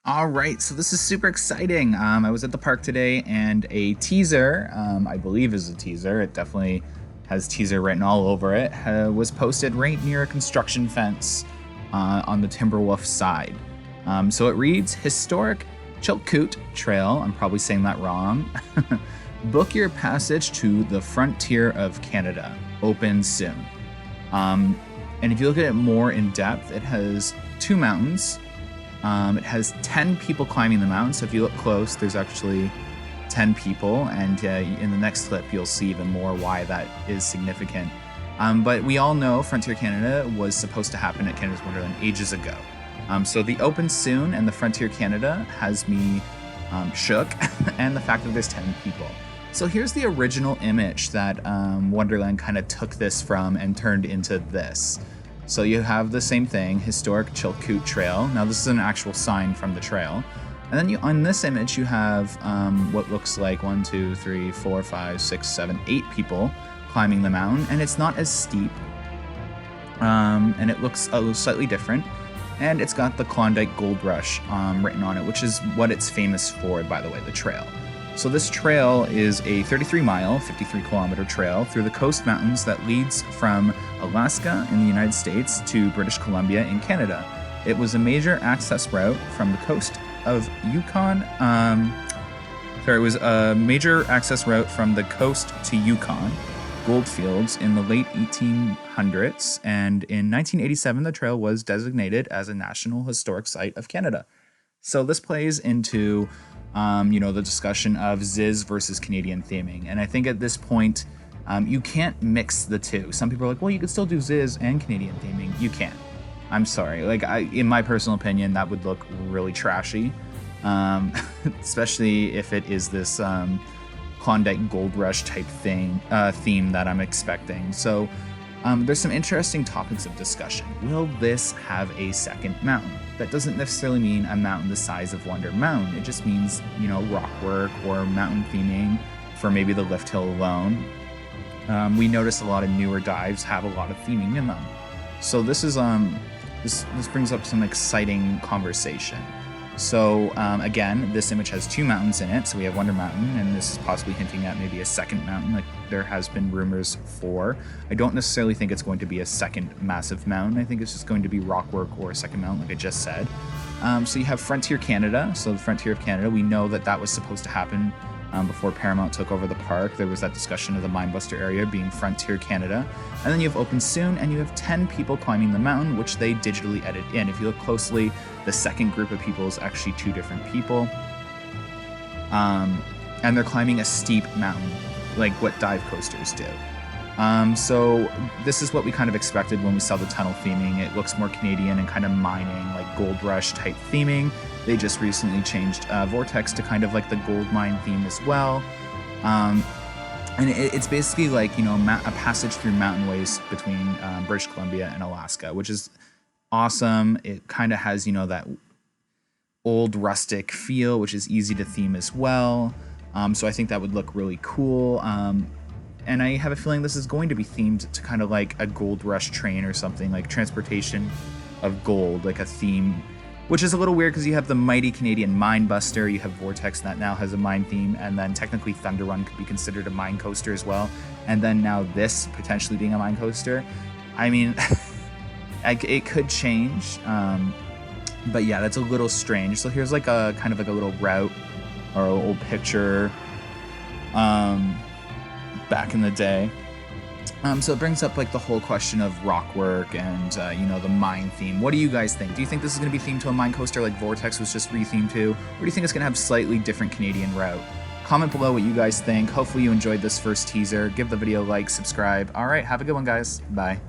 All right, so this is super exciting. I was at the park today, and a teaser, I believe is a teaser, it definitely has teaser written all over it, was posted right near a construction fence on the Timberwolf side. So it reads, Historic Chilkoot Trail, I'm probably saying that wrong, book your passage to the frontier of Canada, open soon. And if you look at it more in depth, it has two mountains. It has 10 people climbing the mountain, so if you look close, there's actually 10 people, and in the next clip, you'll see even more why that is significant. But we all know Frontier Canada was supposed to happen at Canada's Wonderland ages ago. So the open soon and the Frontier Canada has me shook, and the fact that there's 10 people. So here's the original image that Wonderland kind of took this from and turned into this. So you have the same thing, Historic Chilkoot Trail. Now this is an actual sign from the trail. And then on this image you have what looks like 1, 2, 3, 4, 5, 6, 7, 8 people climbing the mountain, and it's not as steep. And it looks a little slightly different. And it's got the Klondike Gold Rush written on it, which is what it's famous for, by the way, the trail. So this trail is a 33-mile, 53-kilometer trail through the Coast Mountains that leads from Alaska in the United States to British Columbia in Canada. It was a major access route from the coast of Yukon. It was a major access route from the coast to Yukon goldfields in the late 1800s, and in 1987 the trail was designated as a National Historic Site of Canada. So this plays into the discussion of Ziz versus Canadian theming. And I think at this point, you can't mix the two. Some people are like, well, you could still do Ziz and Canadian theming. You can't. I'm sorry. In my personal opinion, that would look really trashy, especially if it is this Klondike Gold Rush type theme that I'm expecting. So there's some interesting topics of discussion. Will this have a second mountain? That doesn't necessarily mean a mountain the size of Wonder Mountain. It just means, rock work or mountain theming for maybe the lift hill alone. We notice a lot of newer dives have a lot of theming in them. So this is this brings up some exciting conversation. So again, this image has two mountains in it. So we have Wonder Mountain, and this is possibly hinting at maybe a second mountain, like there has been rumors for. I don't necessarily think it's going to be a second massive mountain. I think it's just going to be rock work or a second mountain, like I just said. So you have Frontier Canada. So the Frontier of Canada, we know that was supposed to happen before Paramount took over the park. There was that discussion of the Minebuster area being Frontier Canada. And then you have Open Soon, and you have 10 people climbing the mountain, which they digitally edit in. If you look closely, the second group of people is actually two different people. And they're climbing a steep mountain, like what dive coasters do. So this is what we kind of expected when we saw the tunnel theming. It looks more Canadian and kind of mining, like Gold Rush type theming. They just recently changed Vortex to kind of like the gold mine theme as well. And it's basically like, a passage through mountain ways between British Columbia and Alaska, which is awesome. It kind of has, that old rustic feel, which is easy to theme as well. So I think that would look really cool. And I have a feeling this is going to be themed to kind of like a Gold Rush train or something, like transportation of gold, like a theme, which is a little weird because you have the mighty Canadian Minebuster, you have Vortex that now has a mine theme, and then technically Thunder Run could be considered a mine coaster as well. And then now this potentially being a mine coaster. I mean, it could change, but yeah, that's a little strange. So here's like a kind of like a little route or a little picture back in the day. So it brings up like the whole question of rock work and the mine theme. What do you guys think? Do you think this is going to be themed to a mine coaster like Vortex was just rethemed to, or do you think it's going to have slightly different Canadian route? Comment below what you guys think. Hopefully you enjoyed this first teaser. Give the video a like, subscribe. All right, have a good one, guys. Bye.